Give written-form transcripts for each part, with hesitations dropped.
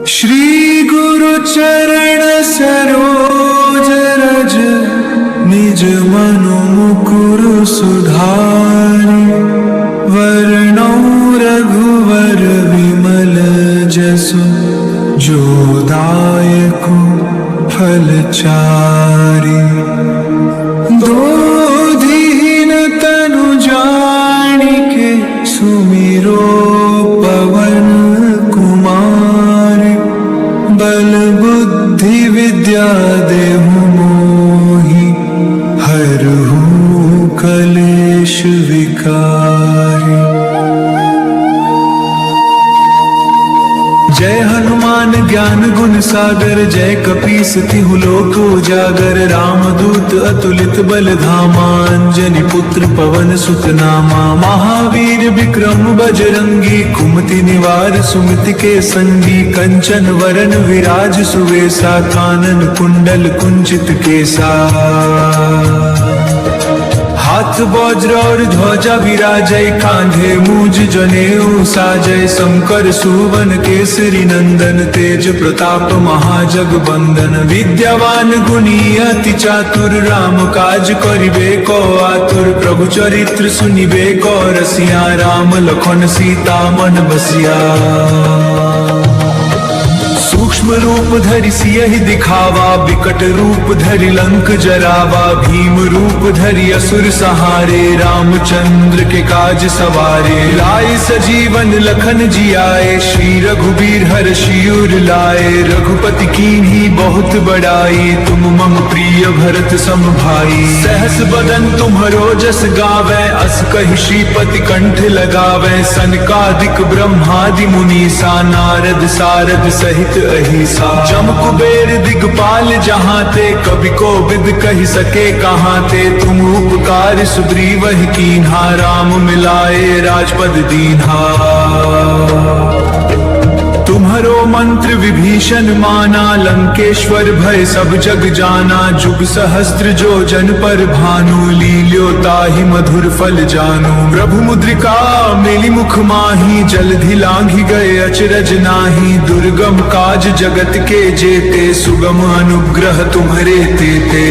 श्री गुरु चरण सरोज रज निज मनु मुकुर सुधारि वरणौ रघुवर विमल जसु जो दायकु फल चारि। दोधीन तनु जानिके सुमिरो पवन कुमार बल बुद्धि विद्या देहु मोहि हरहु कलेश विकारी। जय हनुमान ज्ञान गुण सागर जय कपीस तिहु लोक उजागर रामदूत अतुलित बल धामा अंजनी पुत्र पवन सुत नामा। महावीर विक्रम बजरंगी कुमति निवार सुमति के संगी कंचन वरन विराज सुवेसा कानन कुंडल कुंचित केसा। हाथ वज्र और ध्वजा विराजय कांधे मूज जनेऊ साजय शंकर सुवन केसरी नंदन तेज प्रताप महाजगबंदन। विद्यावान गुणी अति चातुर राम काज करिबे को आतुर प्रभु चरित्र सुनिबे को रसिया राम लखन सीता मन बसिया। सूक्ष्म रूप धरि सियहि दिखावा बिकट रूप धरि लंक जरावा। भीम रूप धरि असुर सहारे रामचंद्र के काज सवारे। लाए सजीवन लखन जियाए श्री रघुबीर हर्षि उर लाए। रघुपति कीन्ही बहुत बड़ाई तुम मम प्रिय भरत सम भाई। सहस बदन तुम्हरो जस गावे अस कहि श्रीपति कंठ लगावे। सनकादिक ब्रह्मादि मुनीसा नारद सारद सहित अहिसा। जम कुबेर दिगपाल जहाँ ते कवि कोविद कहि सके कहाँ ते। तुम उपकार सुग्रीवहि कीन्हा राम मिलाए राजपद दीन्हा। तुम्हरो मंत्र विभीषण माना लंकेश्वर भय सब जग जाना। जुग सहस्त्र जो जन पर भानु लील्यो ताहि मधुर फल जानु। प्रभु मुद्रिका मेलि मुख माही जलधि लांघि गए अचरज नाही। दुर्गम काज जगत के जेते सुगम अनुग्रह तुम्हरे तेते।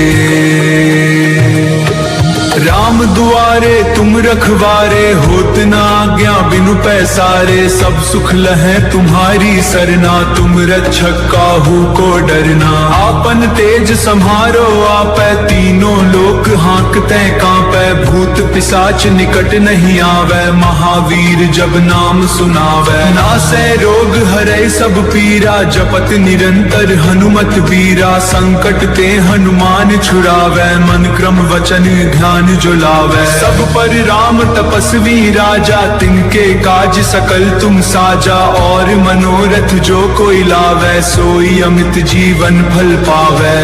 राम दुआरे तुम रखवारे होत न आज्ञा बिनु पैसारे। सब सुख लहै तुम्हारी सरना तुम रक्षक काहू को डरना। आपन तेज सम्हारो आपै तीनों लोक हाँकते कांपै। भूत पिशाच निकट नहीं आवे महावीर जब नाम सुनावै। नासै रोग हरै सब पीरा जपत निरंतर हनुमत बीरा। संकट ते हनुमान छुड़ावै मन क्रम वचन ध्यान जो लावे। सब पर राम तपस्वी राजा तिनके काज सकल तुम साजा। और मनोरथ जो कोई लावे सोई अमित जीवन फल पावे।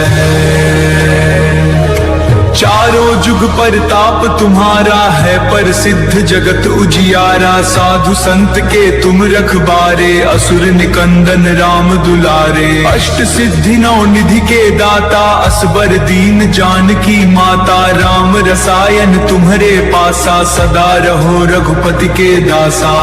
चारों जुग परताप तुम्हारा है प्रसिद्ध जगत उजियारा। साधु संत के तुम रखबारे असुर निकंदन राम दुलारे। अष्ट सिद्धि नौ निधि के दाता असबर दीन जानकी माता। राम रसायन तुम्हरे पासा सदा रहो रघुपति के दासा।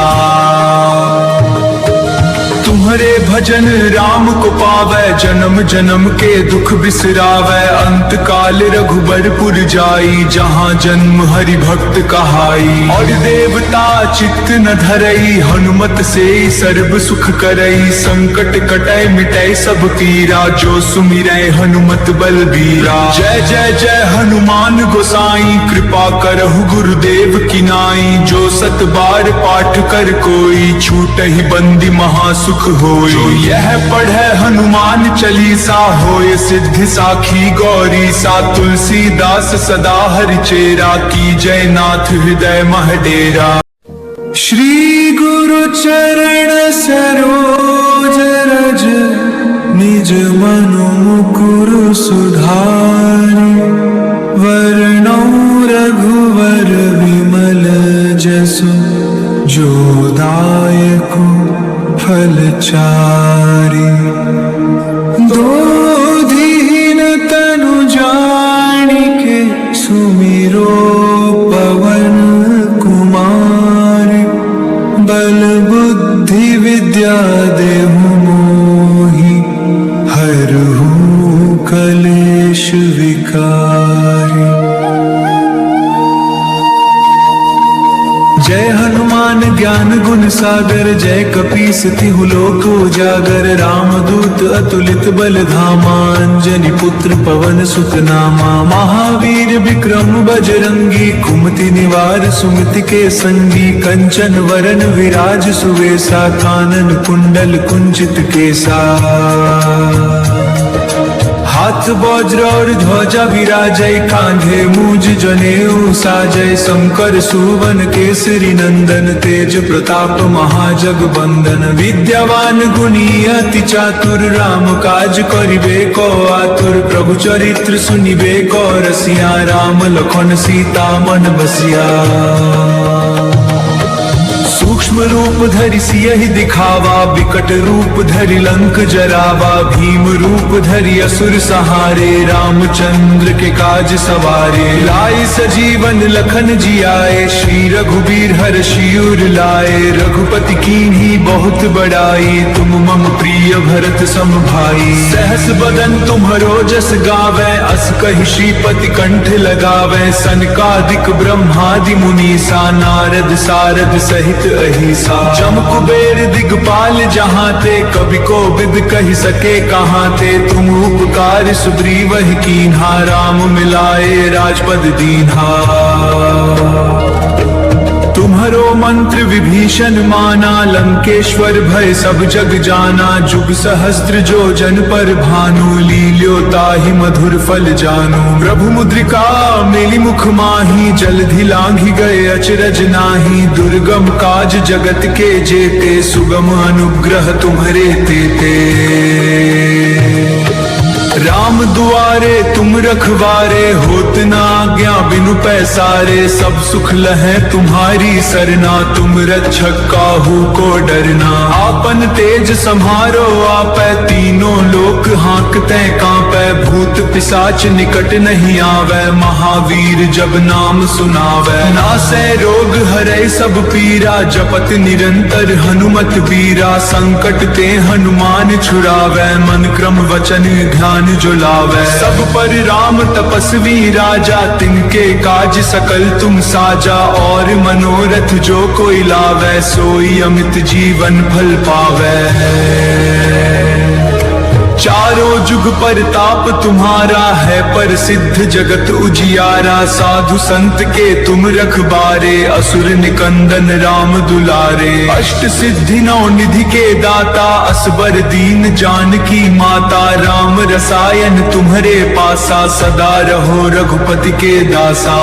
तुम्हरे भजन राम को पावै जन्म जन्म के दुख बिसरावै। अंत काल रघुबरपुर जाई जहाँ जन्म हरि भक्त कहाई। और देवता चित्त न धरई हनुमत से सर्व सुख करई। संकट कटै मिटै सब पीरा जो सुमिरै हनुमत बलबीरा। जय जय जय हनुमान गोसाई कृपा करहु गुरुदेव की नाई। जो सत बार पाठ कर कोई छूटहि बंदी महासुख होय। जो यह पढ़े हनुमान चालीसा होय सिद्धि साखी गौरी सा। तुलसीदास सदा हरि चेरा की जय नाथ हृदय मह डेरा। श्री गुरु चरण सरोज रज निज मनु मुकुर सुधारि वरणौ रघुवर विमल जसु जो दायकु फल चारि। दोधीन तनु जानिके सुमिरो पवन कुमार। बल बुद्धि विद्या देहु मोहि गुण सागर, जय कपीस तिहु लोक उजागर। रामदूत अतुलित बल धामा, अंजनी पुत्र पवन सुत नामा। महावीर विक्रम बजरंगी, कुमति निवार सुमति के संगी। कंचन वरन विराज सुवेसा, कानन कुंडल कुंचित केसा। हाथ वज्र और ध्वजा विराजय, कांधे मूज जनेऊ साजय। शंकर सुवन केसरी नंदन, तेज प्रताप महाजगबंदन। विद्यावान गुणी अति चातुर, राम काज करिबे को आतुर। प्रभु चरित्र सुनिबे को रसिया, राम लखन सीता मन बसिया। सूक्ष्म रूप धरि सियहि दिखावा, विकट रूप धरि लंक जरावा। भीम रूप धरि असुर सहारे, रामचंद्र के काज सवारे। लाई सजीवन लखन जियाए, श्री रघुबीर हर्षि उर लाए। रघुपति कीन्ही बहुत बड़ाई, तुम मम प्रिय भरत सम भाई। सहस बदन तुम्हरो जस गावे, अस कहि श्रीपति कंठ लगावे। सनकादिक ब्रह्मादि मुनीसा, नारद सारद सहित अहिसा। जम कुबेर दिगपाल जहाँ ते, कवि को विद कहि सके कहाँ ते। तुम उपकार सुग्रीव ही कीन्हा, राम मिलाए राजपद दीन्हा। तुम्हरो मंत्र विभीषण माना, लंकेश्वर भय सब जग जाना। जुग सहस्त्र जो जन पर भानु, लील्यो ताहि मधुर फल जानु। प्रभु मुद्रिका मेली मुख माही, जलधि लांघि गए अचरज नाही। दुर्गम काज जगत के जेते, सुगम अनुग्रह तुम्हरे तेते। राम दुआरे तुम रखवारे, होत न आज्ञा बिनु पैसारे। सब सुख लहै तुम्हारी सरना, तुम रक्षक काहू को डरना। आपन तेज सम्हारो आपै, तीनों लोक हाँकते कांपै। भूत पिशाच निकट नहीं आवे, महावीर जब नाम सुनावै। नासै रोग हरै सब पीरा, जपत निरंतर हनुमत बीरा। संकट ते हनुमान छुड़ावै, मन क्रम वचन ध्यान जो लावै। सब पर राम तपस्वी राजा, तिनके काज सकल तुम साजा। और मनोरथ जो कोई लावै, सोई अमित जीवन फल पावै। चारों जुग परताप तुम्हारा है, प्रसिद्ध जगत उजियारा। साधु संत के तुम रखबारे, असुर निकंदन राम दुलारे। अष्ट सिद्धि नौ निधि के दाता, असबर दीन जानकी माता। राम रसायन तुम्हरे पासा, सदा रहो रघुपति के दासा।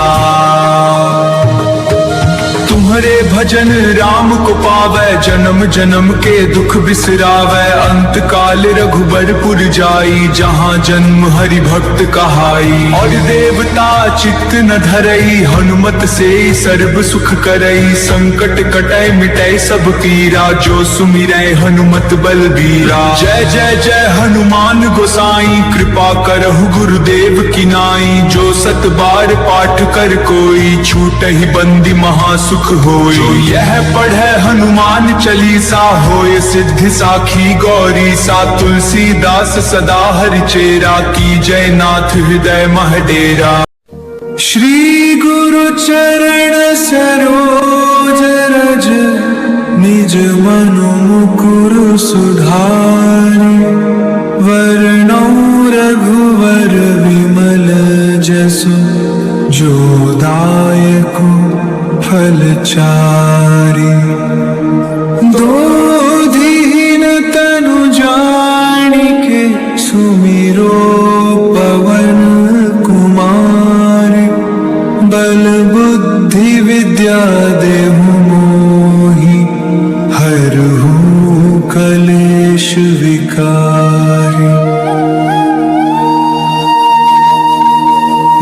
तुम्हरे भजन राम को पावै, जन्म जन्म के दुख बिसरावै। अंत काल रघुबरपुर जाई, जहाँ जन्म हरि भक्त कहाई। और देवता चित्त न धरई, हनुमत से सर्व सुख करई। संकट कटै मिटै सब पीरा, जो सुमिरै हनुमत बलबीरा। जय जय जय हनुमान गोसाई, कृपा करहु गुरुदेव की नाई। जो सत बार पाठ कर कोई, छूटहि बंदी महासुख होय। जो यह पढ़े हनुमान चालीसा, होय सिद्धि साखी गौरी सा। तुलसीदास सदा हरिचेरा, की जय नाथ हृदय मह डेरा। श्री गुरु चरण सरोज रज, निज मनु मुकुर सुधारि। वरणौ रघुवर विमल जसु, जो दायक फलचारि। दोधीन तनु जानिके, सुमिरो पवन कुमार। बल बुद्धि विद्या देहु मोहि, हरहु कलेश विकारी।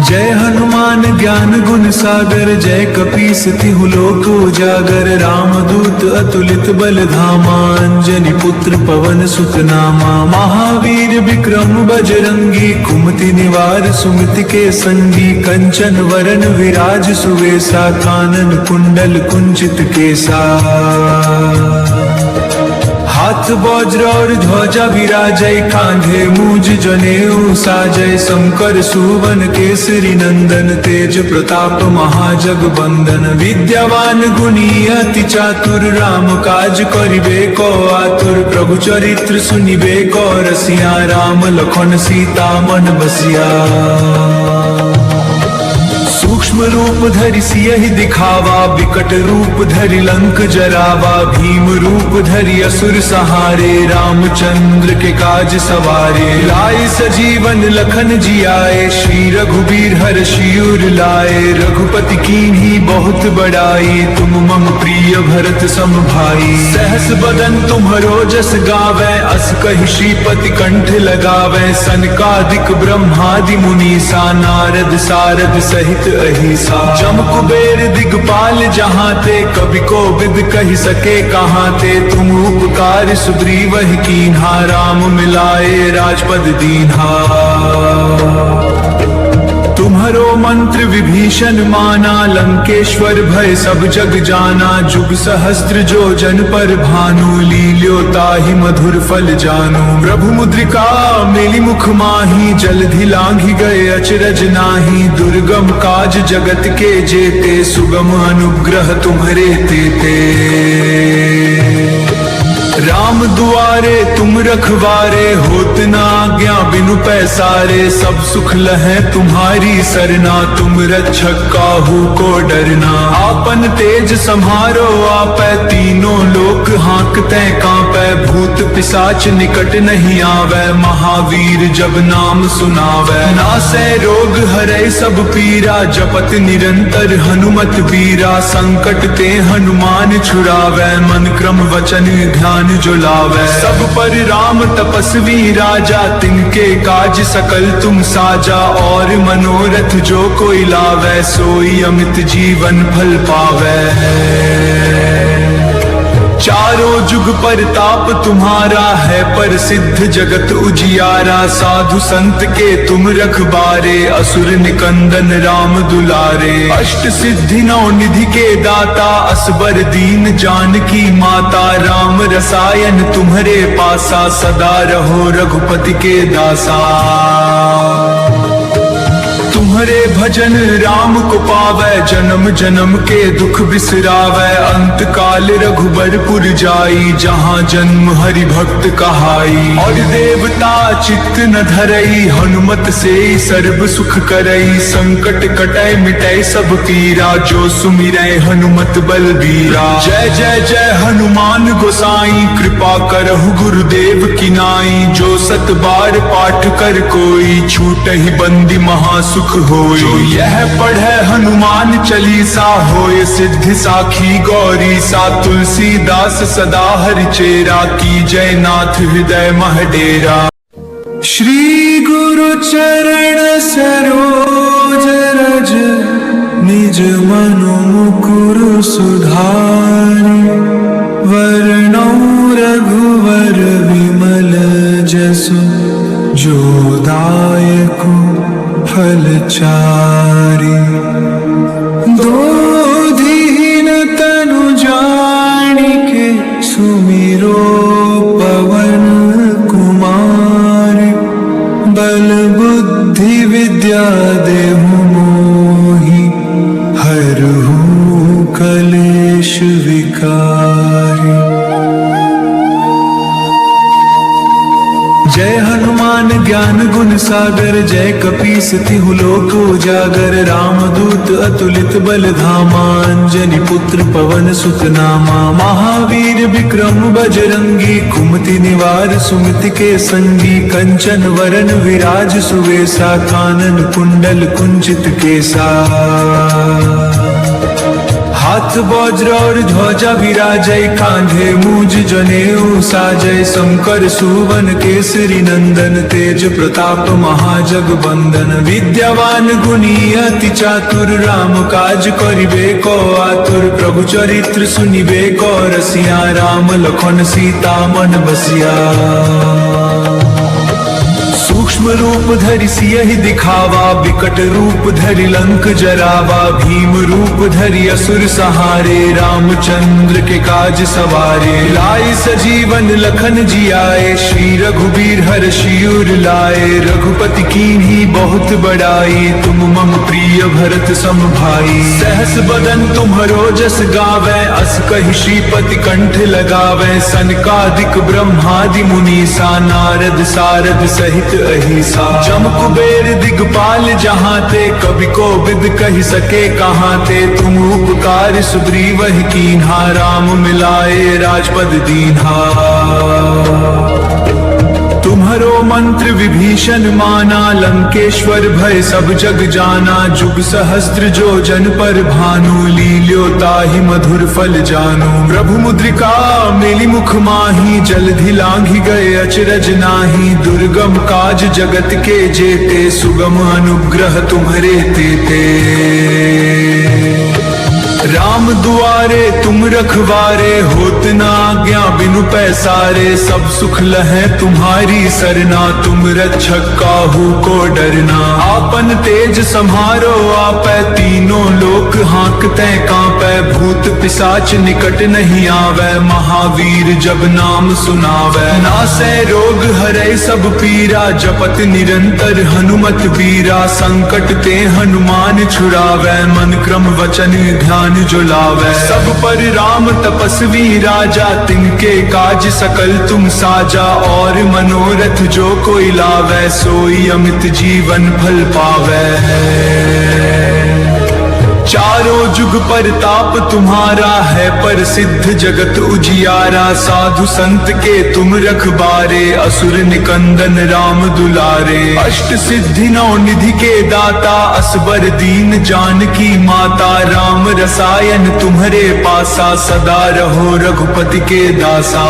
जय हनुमान ज्ञान गुण सागर, जय कपीस तिहु लोक उजागर। रामदूत अतुलित बल धामा, अंजनी पुत्र पवन सुत नामा। महावीर विक्रम बजरंगी, कुमति निवार सुमति के संगी। कंचन वरन विराज सुवेसा, कानन कुंडल कुंचित केसा। हाथ वज्र और ध्वजा विराजय, कांधे मूज जनेऊ साजय। शंकर सुवन केसरी नंदन, तेज प्रताप महाजगबंदन। विद्यावान गुणी अति चातुर, राम काज करिबे को आतुर। प्रभु चरित्र सुनिबे को रसिया, राम लखन सीता मन बसिया। सूक्ष्म रूप धरि सियहि दिखावा, विकट रूप धरि लंक जरावा। भीम रूप धरि असुर सहारे, रामचंद्र के काज सवारे। लाए सजीवन लखन जियाए, श्री रघुबीर हर्षि उर लाए। रघुपति कीन्ही बहुत बड़ाई, तुम मम प्रिय भरत सम भाई। सहस बदन तुम्हरो जस गावै, अस कहि श्रीपति कंठ लगावै। सनकादिक ब्रह्मादि मुनीसा, नारद सारद सहित अहिसा। जम कुबेर दिगपाल जहाँ ते, कवि को विद कहि सके कहाँ ते। तुम उपकार सुग्रीवहि कीन्हा, राम मिलाए राजपद दीन्हा। तुम्हरो मंत्र विभीषण माना, लंकेश्वर भय सब जग जाना। जुग सहस्त्र जो जन पर भानु, लील्यो ताहि मधुर फल जानु। प्रभु मुद्रिका मेली मुख माही, जलधि लांघि गए अचरज नाही। दुर्गम काज जगत के जेते, सुगम अनुग्रह तुम्हरे तेते। राम दुआरे तुम रखवारे, होत न आज्ञा बिनु पैसारे। सब सुख लहै तुम्हारी सरना, तुम रक्षक काहू को डरना। आपन तेज सम्हारो आपै, तीनों लोक हाँकते कांपै। भूत पिशाच निकट नहीं आवै, महावीर जब नाम सुनावै। नासै रोग हरै सब पीरा, जपत निरंतर हनुमत बीरा। संकट ते हनुमान छुड़ावै, मन क्रम वचन ध्यान जो लावै। सब पर राम तपस्वी राजा, तिनके काज सकल तुम साजा। और मनोरथ जो कोई लावै, सोई अमित जीवन फल पावै। चारों जुग परताप तुम्हारा है, प्रसिद्ध जगत उजियारा। साधु संत के तुम रखबारे, असुर निकंदन राम दुलारे। अष्ट सिद्धि नौ निधि के दाता, असबर दीन जानकी माता। राम रसायन तुम्हरे पासा, सदा रहो रघुपति के दासा। तुम्हरे भजन राम को पावै, जन्म जन्म के दुख बिसरावै। अंत काल रघुबरपुर जाई, जहाँ जन्म हरि भक्त कहाई। और देवता चित्त न धरई, हनुमत से सर्व सुख करई। संकट कटै मिटै सब पीरा, जो सुमिरै हनुमत बलबीरा। जय जय जय हनुमान गोसाई, कृपा करहु गुरुदेव की नाई। जो सत बार पाठ कर कोई, छूटहि बंदी महासुख होय। जो यह पढ़े हनुमान चालीसा, होय सिद्धि साखी गौरी सा। तुलसीदास सदा हरि चेरा, की जय नाथ हृदय मह डेरा। श्री गुरु चरण सरोज रज, निज मनु मुकुर सुधारि। वरणौ रघुवर विमल जसु, जो दायक फल चारि। दोधीन तनु जानिके, सुमिरो पवन कुमार। बल बुद्धि विद्या देहु मोहि, हरहु कलेश विकारी। जय हनुमान ज्ञान गुण सागर, जय कपीस तिहु लोक उजागर। रामदूत अतुलित बल धामा, अंजनी पुत्र पवन सुत नामा। महावीर विक्रम बजरंगी, कुमति निवार सुमति के संगी। कंचन वरन विराज सुवेसा, कानन कुंडल कुंचित केसा। हाथ वज्र और ध्वजा विराजय, कांधे मूज जनेऊ साजय। शंकर सुवन केसरी नंदन, तेज प्रताप महाजगबंदन। विद्यावान गुणी अति चातुर, राम काज करिबे को आतुर। प्रभु चरित्र सुनिबे को रसिया, राम लखन सीता मन बसिया। सूक्ष्म रूप धरि सियहि दिखावा, विकट रूप धरि लंक जरावा। भीम रूप धरि असुर सहारे, रामचंद्र के काज सवारे। लाई सजीवन लखन जियाए, श्री रघुबीर हर्षि उर लाए। रघुपति कीन्ही बहुत बड़ाई, तुम मम प्रिय भरत सम भाई। सहस बदन तुम्हरो जस गावे, अस कहि श्रीपति कंठ लगावे। सनकादिक ब्रह्मादि मुनीसा, नारद सारद सहित अहिसा। जम कुबेर दिगपाल जहाँ ते, कवि कोविद कहि सके कहाँ ते। तुम उपकार सुग्रीवहि कीन्हा, राम मिलाए राजपद दीन्हा। तुम्हरो मंत्र विभीषण माना, लंकेश्वर भय सब जग जाना। जुग सहस्त्र जो जन पर भानु, लील्यो ताहि मधुर फल जानु। प्रभु मुद्रिका मेलि मुख माही, जलधि लांघि गए अचरज नाही। दुर्गम काज जगत के जेते, सुगम अनुग्रह तुम्हरे तेते। राम दुआरे तुम रखवारे, होत न आज्ञा बिनु पैसारे। सब सुख लहै तुम्हारी सरना, तुम रक्षक काहू को डरना। आपन तेज सम्हारो आपै, तीनों लोक हाँकते कांपै। भूत पिशाच निकट नहीं आवे, महावीर जब नाम सुनावै। नासै रोग हरै सब पीरा, जपत निरंतर हनुमत बीरा। संकट ते हनुमान छुड़ावै, मन क्रम वचन ध्यान जो लावै। सब पर राम तपस्वी राजा, तिनके काज सकल तुम साजा। और मनोरथ जो कोई लावै, सोई अमित जीवन फल पावै। चारों जुग परताप तुम्हारा है, प्रसिद्ध जगत उजियारा। साधु संत के तुम रखबारे, असुर निकंदन राम दुलारे। अष्ट सिद्धि नौ निधि के दाता, असबर दीन जानकी माता। राम रसायन तुम्हरे पासा, सदा रहो रघुपति के दासा।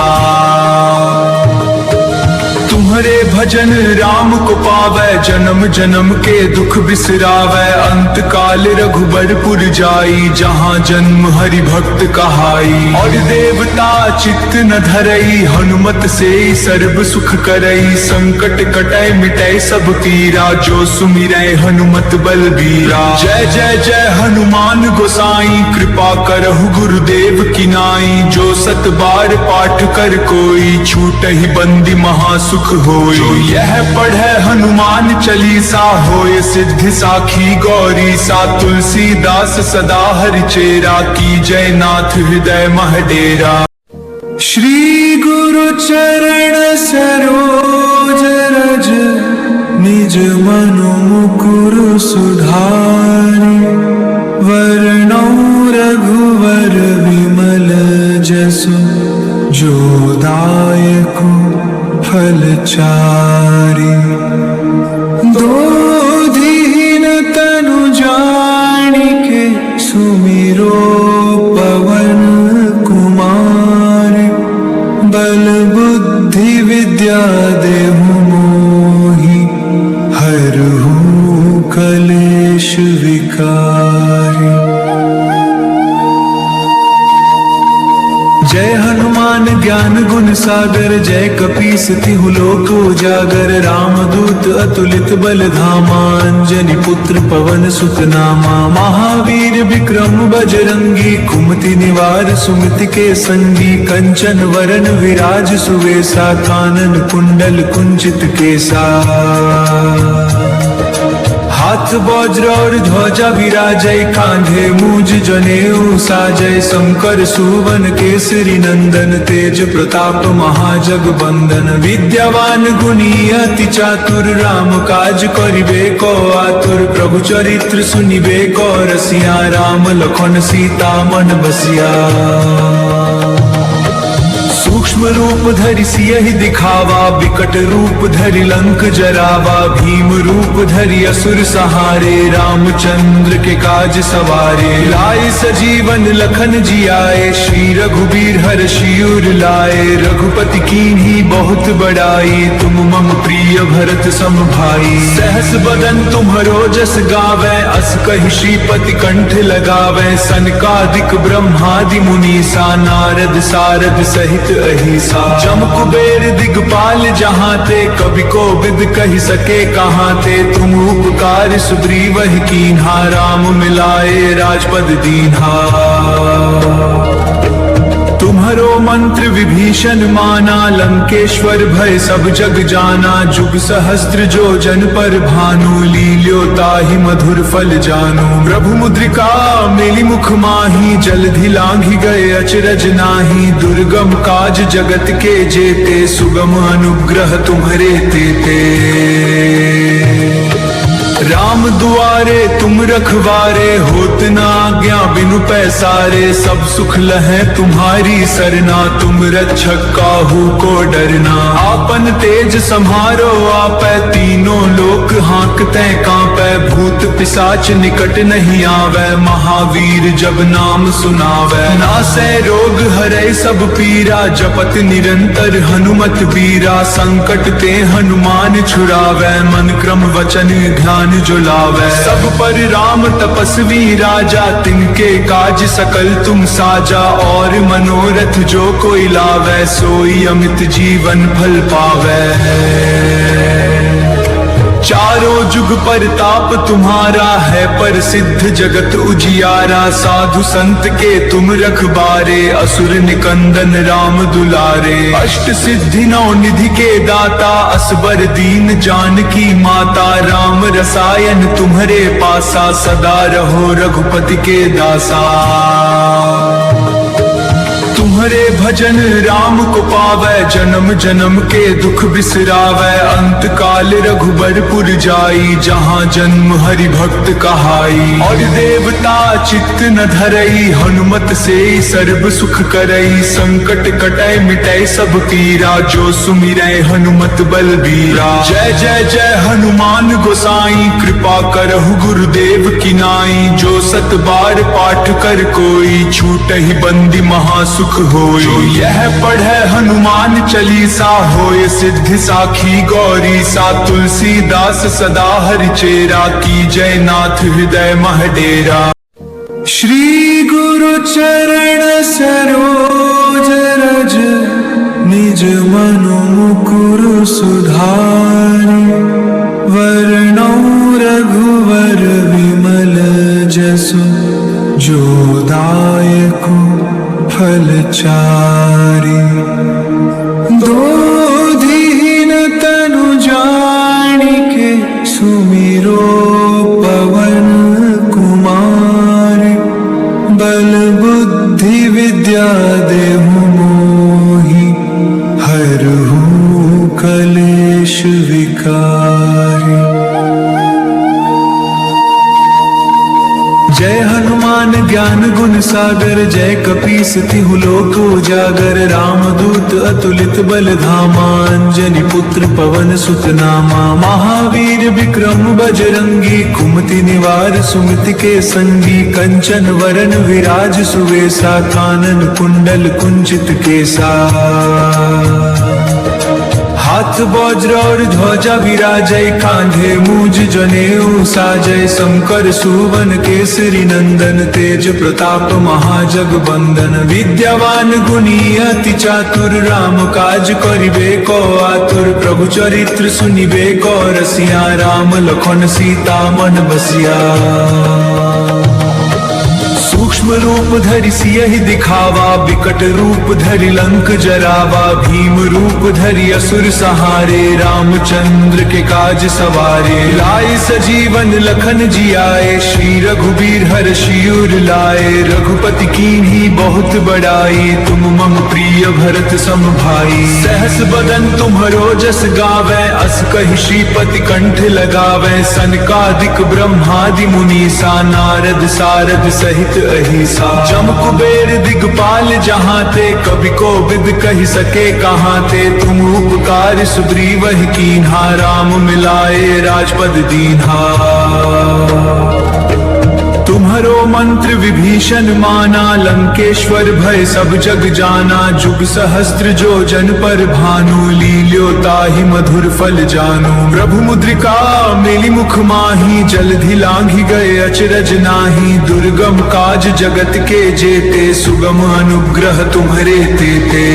तुम्हरे भजन राम को पावै, जन्म जन्म के दुख बिसरावै। अंत काल रघुबरपुर जाई, जहाँ जन्म हरि भक्त कहाई। और देवता चित्त न धरई, हनुमत से सर्व सुख करई। संकट कटै मिटै सब पीरा, जो सुमिरै हनुमत बलबीरा। जय जय जय हनुमान गोसाई, कृपा करहु गुरुदेव की नाई। जो सत बार पाठ कर कोई, छूटहि बंदी महासुख होय। जो यह पढ़े हनुमान चालीसा, होय सिद्धि साखी गौरी सा। तुलसीदास सदा हरि चेरा, की जय नाथ हृदय मह डेरा। श्री गुरु चरण सरोज रज, निज मनु मुकुर सुधारि। वरणौ रघुवर विमल जसु, जो दायक फल चारि। दोधीन तनु जानिके, सुमिरो पवन कुमार। बल बुद्धि विद्या देहु मोहि, हरहु कलेश विकारी। जय हनुमान ज्ञान गुण सागर, जय कपीस तिहु लोक उजागर। रामदूत अतुलित बल धामा, अंजनी पुत्र पवन सुत नामा। महावीर विक्रम बजरंगी, कुमति निवार सुमति के संगी। कंचन वरन विराज सुवेसा, कानन कुंडल कुंचित केसा। हाथ वज्र और ध्वजा विराजय, कांधे मूज जनेऊ साजय। शंकर सुवन केसरी नंदन, तेज प्रताप महाजगबंदन। विद्यावान गुणी अति चातुर, राम काज करिबे को आतुर। प्रभु चरित्र सुनिबे को रसिया, राम लखन सीता मन बसिया। सूक्ष्म रूप धरि सियहि दिखावा, विकट रूप धरि लंक जरावा। भीम रूप धरि असुर सहारे, रामचंद्र के काज सवारे। लाई सजीवन लखन जियाए, श्री रघुबीर हर्षि उर लाए। रघुपति कीन्ही बहुत बड़ाई, तुम मम प्रिय भरत सम भाई। सहस बदन तुम्हरो जस गावै, अस कहि श्रीपति कंठ लगावै। सनकादिक ब्रह्मादि मुनीसा, नारद सारद सहित सहित अहिसा। जम कुबेर दिगपाल जहाँ ते, कवि को विद कही सके कहाँ ते। तुम उपकार सुग्रीव ही कीन्हा, राम मिलाए राजपद दीन्हा। तुम्हारो मंत्र विभीषण माना, लंकेश्वर भय सब जग जाना। जुग सहस्त्र जो जन पर भानु, लील्यो ताहि मधुर फल जानु। प्रभु मुद्रिका मेली मुख माही, जलधि लांघि गए अचरज नाही। दुर्गम काज जगत के जेते, सुगम अनुग्रह तुम्हारे तेते। राम दुआरे तुम रखवारे, होत न आज्ञा बिनु पैसारे। सब सुख लहै तुम्हारी सरना, तुम रक्षक काहू को डरना। आपन तेज सम्हारो आपै, तीनों लोक हाँकते कांपै। भूत पिशाच निकट नहीं आवे, महावीर जब नाम सुनावै। नासै रोग हरै सब पीरा, जपत निरंतर हनुमत बीरा। संकट ते हनुमान छुड़ावै, मन क्रम वचन ध्यान जो लावै। सब पर राम तपस्वी राजा, तिनके काज सकल तुम साजा। और मनोरथ जो कोई लावै, सोई अमित जीवन फल पावै। चारों जुग परताप तुम्हारा है, प्रसिद्ध जगत उजियारा। साधु संत के तुम रखबारे, असुर निकंदन राम दुलारे। अष्ट सिद्धि नौ निधि के दाता, असबर दीन जानकी माता। राम रसायन तुम्हारे पासा, सदा रहो रघुपति के दासा। तुम्हारे भजन राम को पावै, जन्म जन्म के दुख बिसरावै। अंत काल रघुबरपुर जाई, जहाँ जन्म हरि भक्त कहाई। और देवता चित्त न धरई, हनुमत से सर्व सुख करई। संकट कटै मिटै सब पीरा, जो सुमिरै हनुमत बलबीरा। जय जय जय हनुमान गोसाई, कृपा करहु गुरुदेव की नाई। जो सत बार पाठ कर कोई, छूटहि बंदी महासुख होय। जो यह पढ़े हनुमान चालीसा, होय सिद्धि साखी गौरी सा। तुलसीदास सदा हरिचेरा, की जय नाथ हृदय मह डेरा। श्री गुरु चरण सरोज रज, निज मनु मुकुर सुधारि। वरणौ रघुवर विमल जसु, जो दायक फल चारि। दोधीन तनु जानिके, सुमिरो पवन कुमार। बल बुद्धि विद्या देहु मोहि, हरहु कलेश विकारी। जय हनुमान ज्ञान गुण सागर, जय कपीस तिहु लोक उजागर। रामदूत अतुलित बल धामा, अंजनी पुत्र पवन सुत नामा। महावीर विक्रम बजरंगी, कुमति निवार सुमति के संगी। कंचन वरन विराज सुवेसा, कानन कुंडल कुंचित केसा। हाथ वज्र और ध्वजा विराजय, कांधे मूज जनेऊ साजय। शंकर सुवन केसरी नंदन, तेज प्रताप महाजगबंदन। विद्यावान गुणी अति चातुर, राम काज करिबे को आतुर। प्रभु चरित्र सुनिबे को रसिया, राम लखन सीता मन बसिया। सूक्ष्म रूप धरि सियहि दिखावा, विकट रूप धरि लंक जरावा। भीम रूप धरि असुर सहारे, रामचंद्र के काज सवारे। लाए सजीवन लखन जियाए, श्री रघुबीर हर्षि उर लाए। रघुपति कीन्ही बहुत बड़ाई, तुम मम प्रिय भरत सम भाई। सहस बदन तुम्हरो जस गावै, अस कहि श्रीपति कंठ लगावै। सनकादिक ब्रह्मादि मुनीसा, नारद सारद सहित अहिसा। जम कुबेर दिगपाल जहाँ ते, कवि को विद कही सके कहाँ ते। तुम उपकार सुग्रीव ही कीन्हा, राम मिलाए राजपद दीन्हा। तुम्हारे तुम्हारो मंत्र विभीषण माना, लंकेश्वर भय सब जग जाना। जुग सहस्त्र जो जन पर भानु, लील्यो ताहि मधुर फल जानु। प्रभु मुद्रिका मेली मुख माही, जलधि लांघि गए अचरज नाही। दुर्गम काज जगत के जेते, सुगम अनुग्रह तुम्हारे तेते।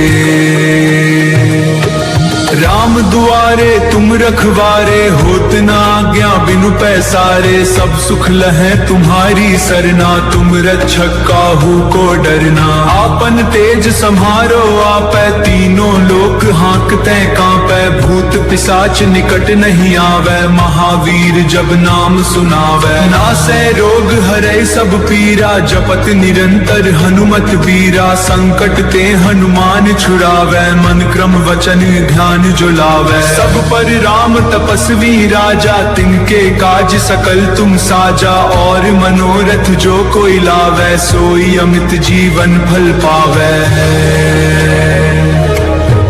राम दुआरे तुम रखवारे, होत न आज्ञा बिनु पैसारे। सब सुख लहै तुम्हारी सरना, तुम रक्षक काहू को डरना। आपन तेज सम्हारो आपै, तीनों लोक हाँकते कांपै। भूत पिशाच निकट नहीं आवे, महावीर जब नाम सुनावै। नासै रोग हरै सब पीरा, जपत निरंतर हनुमत बीरा। संकट ते हनुमान छुड़ावै, मन क्रम वचन ध्यान जो लावै। सब पर राम तपस्वी राजा, तिनके काज सकल तुम साजा। और मनोरथ जो कोई लावै, सोई अमित जीवन फल पावै।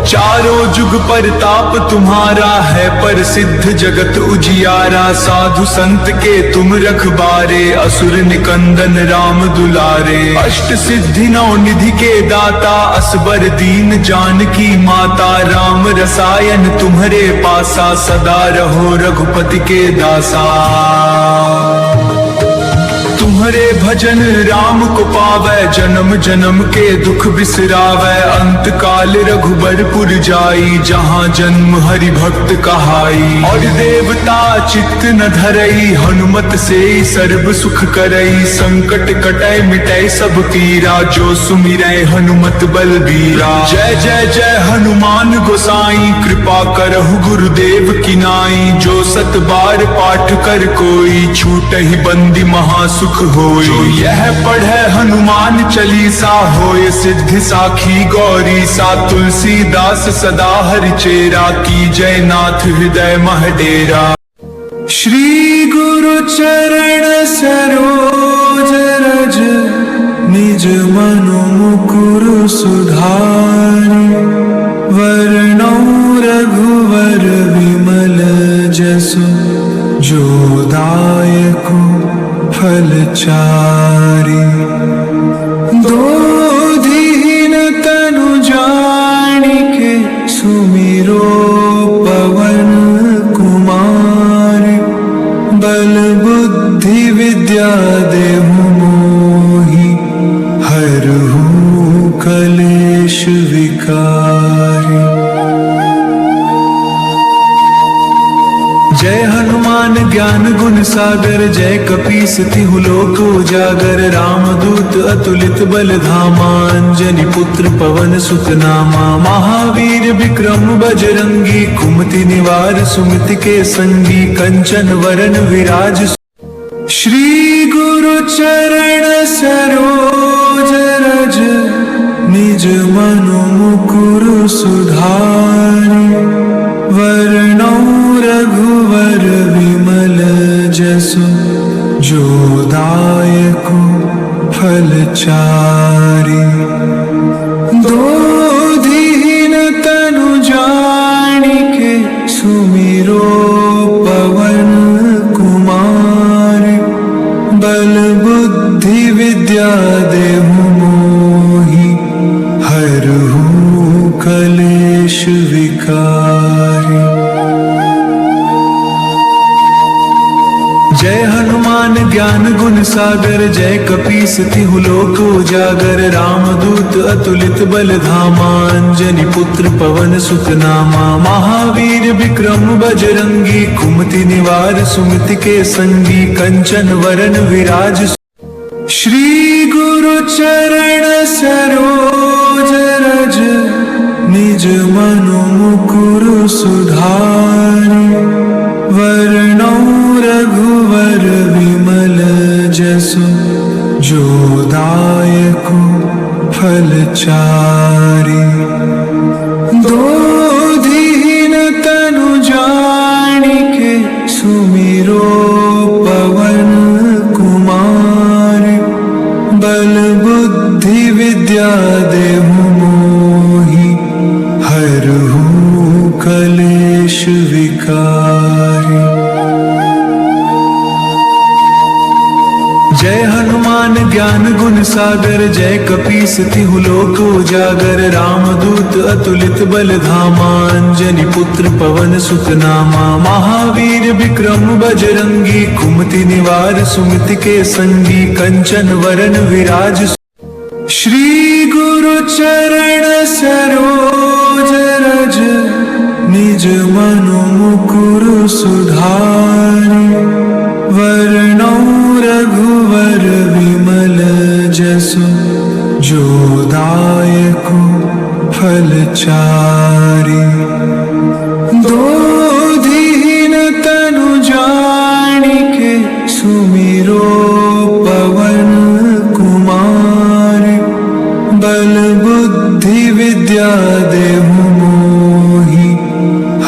चारों जुग परताप तुम्हारा है, प्रसिद्ध जगत उजियारा। साधु संत के तुम रखबारे, असुर निकंदन राम दुलारे। अष्ट सिद्धि नौ निधि के दाता, असबर दीन जानकी माता। राम रसायन तुम्हारे पासा, सदा रहो रघुपति के दासा। तुम्हारे भजन राम को पावै, जन्म जन्म के दुख बिसरावै। अंत काल रघुबर पुर जाई, जहाँ जन्म हरि भक्त कहाई। और देवता चित्त न धरई, हनुमत से सर्व सुख करई। संकट कटै मिटै सब पीरा, जो सुमिरै हनुमत बलबीरा। जय जय जय हनुमान गोसाई, कृपा करहु गुरुदेव की नाई। जो सत बार पाठ कर कोई, छूटहि बंदी महासुख होय। जो यह पढ़े हनुमान चालीसा, होय सिद्धि साखी गौरी सा। तुलसीदास सदा हरि चेरा, की जय नाथ हृदय मह डेरा। श्री गुरु चरण सरोज रज, निज मनु मुकुर सुधारि। वरणौ रघुवर विमल जसु, जो दायकु फल चारि। दोधीन तनु जानिके, सुमिरो पवन कुमार। बल बुद्धि विद्या देहु मोहि, हरहु कलेश विकारी। जय हनुमान ज्ञान गुण सागर, जय कपीस तिहु लोक उजागर। रामदूत अतुलित बल धामा, अंजनी पुत्र पवन सुत नामा। महावीर विक्रम बजरंगी, कुमति निवार सुमति के संगी। कंचन वरन विराज, श्री गुरु चरण सरोज रज। निज मनु मुकुर सुधारि, वरणौ रघुवर विमल जसु। जो दायकु फल चारि। दोधीन तनु जानिके, सुमिरो पवन कुमार। बल बुद्धि विद्या देहु मोहि, हरहु कलेश विकारी। जय हनुमान ज्ञान गुण सागर, जय कपीस तिहु लोक उजागर। रामदूत अतुलित बल धामा, अंजनी पुत्र पवन सुत नामा। महावीर विक्रम बजरंगी, कुमति निवार सुमति के संगी। कंचन वरन विराज, श्री गुरु चरण सरोज रज। निज मनु मुकुर सुधारि, वरणौ रघुवर विमल जसु। जो दायकु फल चारि। दोधीन तनु जानिके, सुमिरो पवन कुमार। बल बुद्धि विद्या देहु मोहि, हरहु कलेश विकारी। जय हनुमान ज्ञान गुण सागर जय कपीस तिहु लोक उजागर रामदूत अतुलित बल धामा अंजनी पुत्र पवन सुत नामा महावीर विक्रम बजरंगी कुमति निवार सुमति के संगी कंचन वरन विराज श्री गुरु चरण सरोज रज निज मनु मुकुर सुधारि वरणौ रघुवर विमल जसु जो दायकु फलचारि दोधीन तनु जानिके सुमिरो पवन कुमार बल बुद्धि विद्या देहु मोहि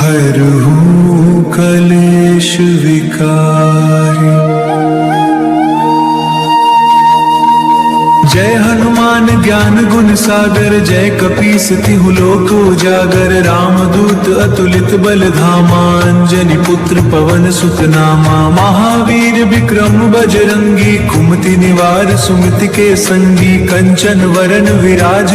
हरहु कलेश विकारी जय हनुमान ज्ञान गुण सागर जय कपीस तिहु लोक उजागर रामदूत अतुलित बल धामा अंजनी पुत्र पवन सुत नामा महावीर विक्रम बजरंगी कुमति निवार सुमति के संगी कंचन वरन विराज